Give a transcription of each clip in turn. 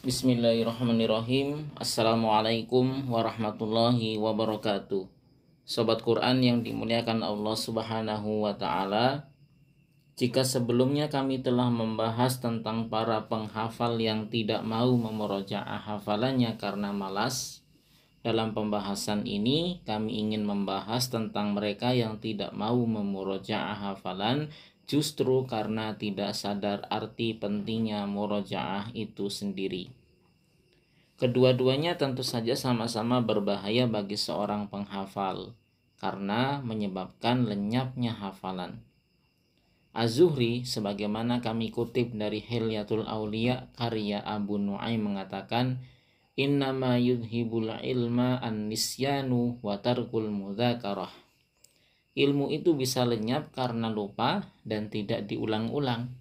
Bismillahirrahmanirrahim. Assalamualaikum warahmatullahi wabarakatuh. Sobat Quran yang dimuliakan Allah Subhanahu wa Ta'ala, jika sebelumnya kami telah membahas tentang para penghafal yang tidak mau memurojaah hafalannya karena malas, dalam pembahasan ini kami ingin membahas tentang mereka yang tidak mau memurojaah hafalan justru karena tidak sadar arti pentingnya murojaah itu sendiri. Kedua-duanya tentu saja sama-sama berbahaya bagi seorang penghafal karena menyebabkan lenyapnya hafalan. Az-Zuhri sebagaimana kami kutip dari Hilyatul Auliya karya Abu Nu'aim mengatakan, innama yudhibul ilma an-nisyanu wa tarkul mudzakarah. Ilmu itu bisa lenyap karena lupa dan tidak diulang-ulang.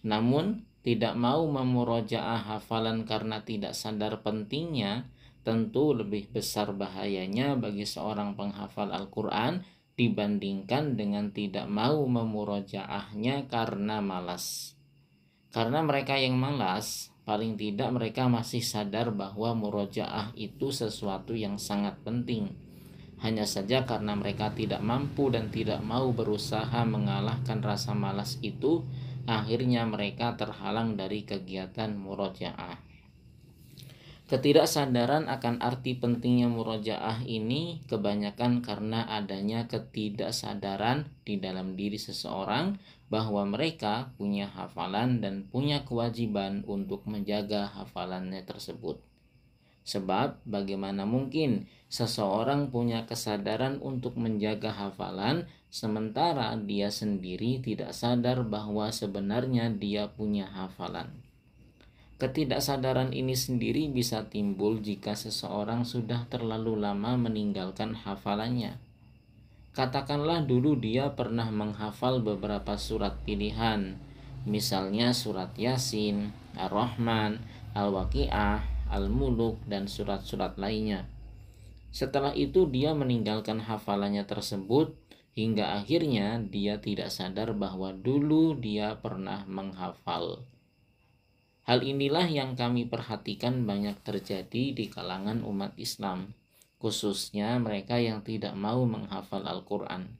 Namun tidak mau memurojaah hafalan karena tidak sadar pentingnya, tentu lebih besar bahayanya bagi seorang penghafal Al-Quran dibandingkan dengan tidak mau memurojaahnya karena malas. Karena mereka yang malas, paling tidak mereka masih sadar bahwa murojaah itu sesuatu yang sangat penting. Hanya saja karena mereka tidak mampu dan tidak mau berusaha mengalahkan rasa malas itu, akhirnya mereka terhalang dari kegiatan murojaah. Ketidaksadaran akan arti pentingnya murojaah ini kebanyakan karena adanya ketidaksadaran di dalam diri seseorang bahwa mereka punya hafalan dan punya kewajiban untuk menjaga hafalannya tersebut. Sebab bagaimana mungkin seseorang punya kesadaran untuk menjaga hafalan sementara dia sendiri tidak sadar bahwa sebenarnya dia punya hafalan. Ketidaksadaran ini sendiri bisa timbul jika seseorang sudah terlalu lama meninggalkan hafalannya. Katakanlah dulu dia pernah menghafal beberapa surat pilihan, misalnya surat Yasin, Ar-Rahman, Al-Waqi'ah, Al-Muluk, dan surat-surat lainnya. Setelah itu dia meninggalkan hafalannya tersebut hingga akhirnya dia tidak sadar bahwa dulu dia pernah menghafal. Hal inilah yang kami perhatikan banyak terjadi di kalangan umat Islam, khususnya mereka yang tidak mau menghafal Al-Quran.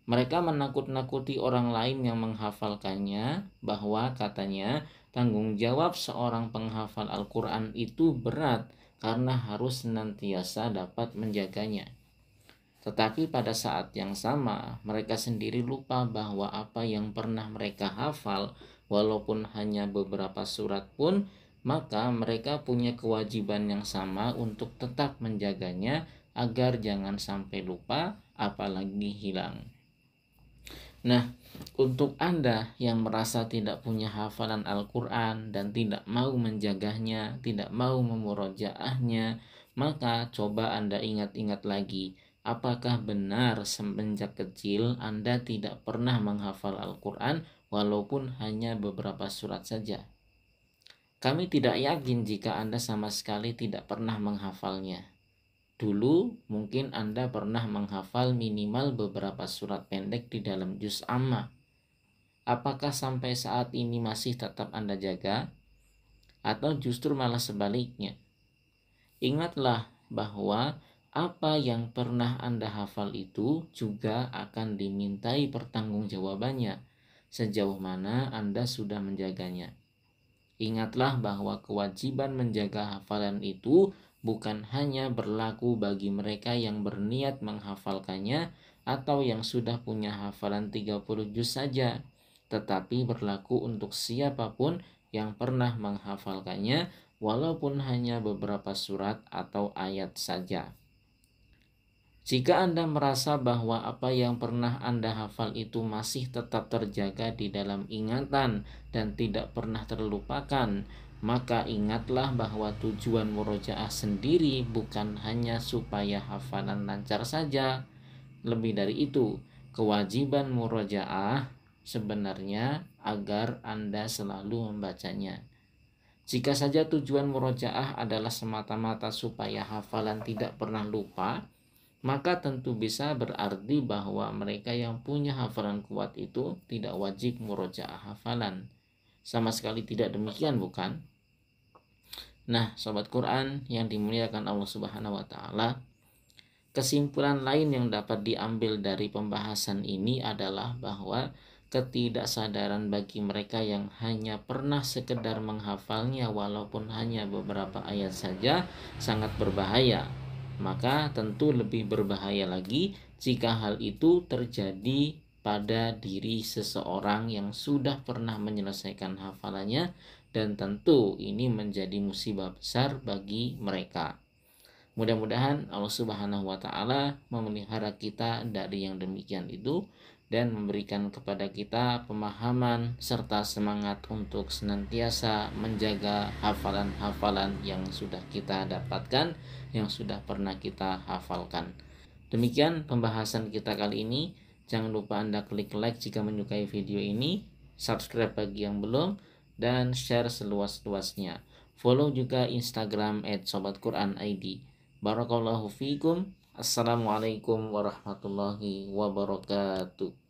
Mereka menakut-nakuti orang lain yang menghafalkannya bahwa katanya tanggung jawab seorang penghafal Al-Quran itu berat karena harus senantiasa dapat menjaganya. Tetapi pada saat yang sama mereka sendiri lupa bahwa apa yang pernah mereka hafal, walaupun hanya beberapa surat pun, maka mereka punya kewajiban yang sama untuk tetap menjaganya agar jangan sampai lupa apalagi hilang. Nah, untuk Anda yang merasa tidak punya hafalan Al-Quran dan tidak mau menjaganya, tidak mau memurojaahnya, maka coba Anda ingat-ingat lagi, apakah benar semenjak kecil Anda tidak pernah menghafal Al-Quran walaupun hanya beberapa surat saja? Kami tidak yakin jika Anda sama sekali tidak pernah menghafalnya. Dulu mungkin Anda pernah menghafal minimal beberapa surat pendek di dalam juz amma. Apakah sampai saat ini masih tetap Anda jaga? Atau justru malah sebaliknya? Ingatlah bahwa apa yang pernah Anda hafal itu juga akan dimintai pertanggungjawabannya sejauh mana Anda sudah menjaganya. Ingatlah bahwa kewajiban menjaga hafalan itu bukan hanya berlaku bagi mereka yang berniat menghafalkannya atau yang sudah punya hafalan 30 juz saja, tetapi berlaku untuk siapapun yang pernah menghafalkannya walaupun hanya beberapa surat atau ayat saja. Jika Anda merasa bahwa apa yang pernah Anda hafal itu masih tetap terjaga di dalam ingatan dan tidak pernah terlupakan, maka ingatlah bahwa tujuan murojaah sendiri bukan hanya supaya hafalan lancar saja. Lebih dari itu, kewajiban murojaah sebenarnya agar Anda selalu membacanya. Jika saja tujuan murojaah adalah semata-mata supaya hafalan tidak pernah lupa, maka tentu bisa berarti bahwa mereka yang punya hafalan kuat itu tidak wajib murojaah hafalan. Sama sekali tidak demikian, bukan? Nah, sobat Quran yang dimuliakan Allah Subhanahu wa taala, kesimpulan lain yang dapat diambil dari pembahasan ini adalah bahwa ketidaksadaran bagi mereka yang hanya pernah sekedar menghafalnya walaupun hanya beberapa ayat saja sangat berbahaya. Maka tentu lebih berbahaya lagi jika hal itu terjadi pada diri seseorang yang sudah pernah menyelesaikan hafalannya, dan tentu ini menjadi musibah besar bagi mereka. Mudah-mudahan Allah Subhanahu wa taala memelihara kita dari yang demikian itu dan memberikan kepada kita pemahaman serta semangat untuk senantiasa menjaga hafalan-hafalan yang sudah kita dapatkan, yang sudah pernah kita hafalkan. Demikian pembahasan kita kali ini. Jangan lupa Anda klik like jika menyukai video ini, subscribe bagi yang belum, dan share seluas-luasnya. Follow juga Instagram @sobatquranid. Barakallahu fiikum. Assalamualaikum warahmatullahi wabarakatuh.